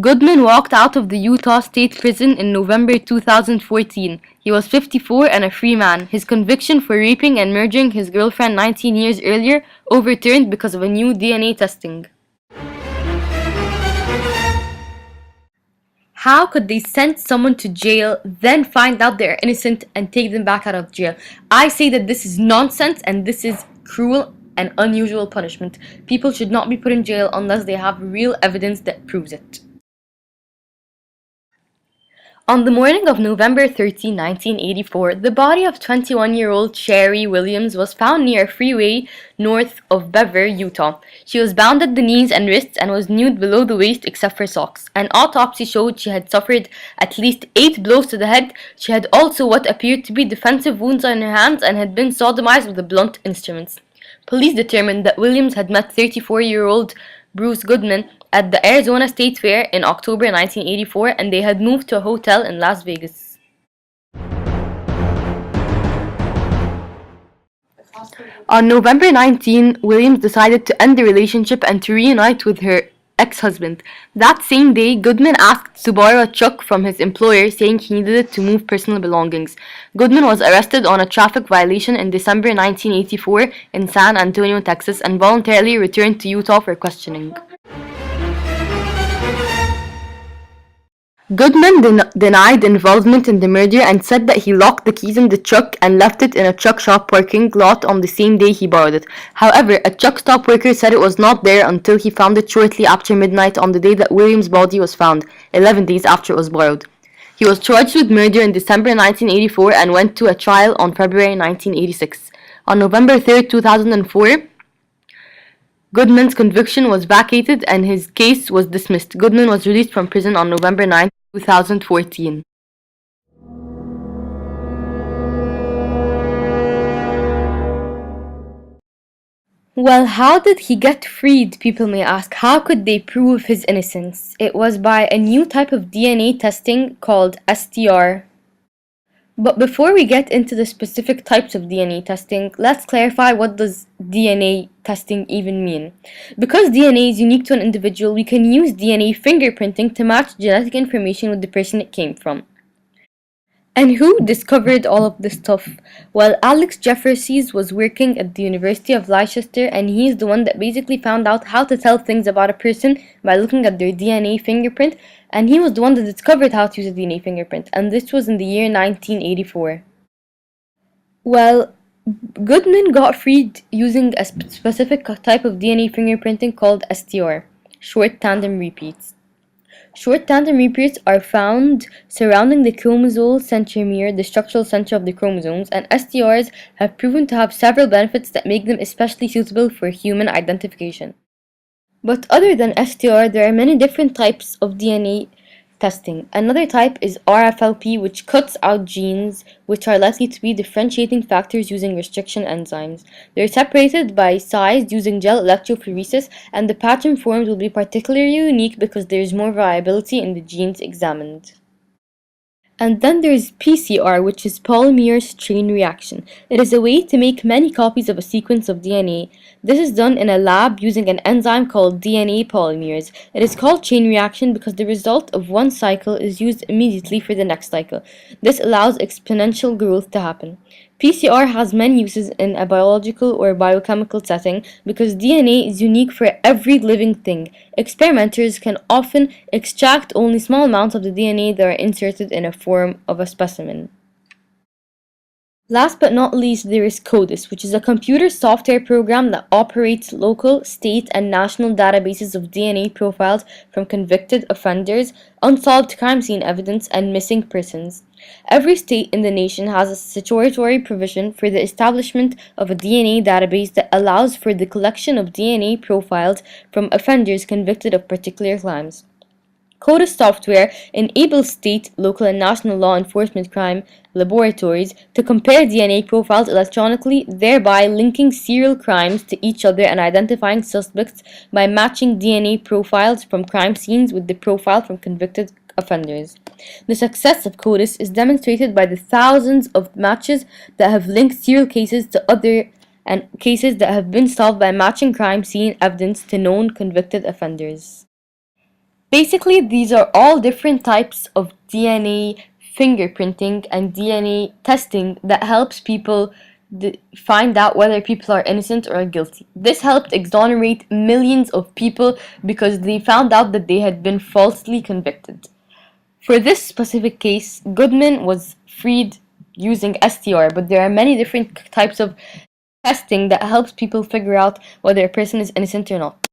Goodman walked out of the Utah State Prison in November 2014. He was 54 and a free man. His conviction for raping and murdering his girlfriend 19 years earlier overturned because of a new DNA testing. How could they send someone to jail, then find out they're innocent and take them back out of jail? I say that this is nonsense and this is cruel and unusual punishment. People should not be put in jail unless they have real evidence that proves it. On the morning of November 13, 1984, the body of 21-year-old Sherry Williams was found near a freeway north of Beaver, Utah. She was bound at the knees and wrists and was nude below the waist except for socks. An autopsy showed she had suffered at least 8 blows to the head. She had also what appeared to be defensive wounds on her hands and had been sodomized with blunt instruments. Police determined that Williams had met 34-year-old Bruce Goodman at the Arizona State Fair in October 1984, and they had moved to a hotel in Las Vegas. On November 19, Williams decided to end the relationship and to reunite with her ex-husband. That same day, Goodman asked to borrow a truck from his employer, saying he needed it to move personal belongings. Goodman was arrested on a traffic violation in December 1984 in San Antonio, Texas, and voluntarily returned to Utah for questioning. Goodman denied involvement in the murder and said that he locked the keys in the truck and left it in a truck shop parking lot on the same day he borrowed it. However, a truck stop worker said it was not there until he found it shortly after midnight on the day that Williams' body was found, 11 days after it was borrowed. He was charged with murder in December 1984 and went to a trial on February 1986. On November 3, 2004, Goodman's conviction was vacated and his case was dismissed. Goodman was released from prison on November 9, 2014. Well, how did he get freed, people may ask. How could they prove his innocence? It was by a new type of DNA testing called STR. But before we get into the specific types of DNA testing, let's clarify what does DNA testing even mean. Because DNA is unique to an individual, we can use DNA fingerprinting to match genetic information with the person it came from. And who discovered all of this stuff? Well, Alex Jeffreys was working at the University of Leicester, and he's the one that basically found out how to tell things about a person by looking at their DNA fingerprint, and he was the one that discovered how to use a DNA fingerprint, and this was in the year 1984. Well, Goodman got freed using a specific type of DNA fingerprinting called STR, short tandem repeats. Short tandem repeats are found surrounding the chromosome centromere, the structural center of the chromosomes, and STRs have proven to have several benefits that make them especially suitable for human identification. But other than STR, there are many different types of DNA testing. Another type is RFLP, which cuts out genes which are likely to be differentiating factors using restriction enzymes. They're separated by size using gel electrophoresis, and the pattern formed will be particularly unique because there is more variability in the genes examined. And then there is PCR, which is polymerase chain reaction. It is a way to make many copies of a sequence of DNA. This is done in a lab using an enzyme called DNA polymerase. It is called chain reaction because the result of one cycle is used immediately for the next cycle. This allows exponential growth to happen. PCR has many uses in a biological or biochemical setting because DNA is unique for every living thing. Experimenters can often extract only small amounts of the DNA that are inserted in a form of a specimen. Last but not least, there is CODIS, which is a computer software program that operates local, state, and national databases of DNA profiles from convicted offenders, unsolved crime scene evidence, and missing persons. Every state in the nation has a statutory provision for the establishment of a DNA database that allows for the collection of DNA profiles from offenders convicted of particular crimes. CODIS software enables state, local, and national law enforcement crime laboratories to compare DNA profiles electronically, thereby linking serial crimes to each other and identifying suspects by matching DNA profiles from crime scenes with the profile from convicted offenders. The success of CODIS is demonstrated by the thousands of matches that have linked serial cases to other and cases that have been solved by matching crime scene evidence to known convicted offenders. Basically, these are all different types of DNA fingerprinting and DNA testing that helps people find out whether people are innocent or guilty. This helped exonerate millions of people because they found out that they had been falsely convicted. For this specific case, Goodman was freed using STR, but there are many different types of testing that helps people figure out whether a person is innocent or not.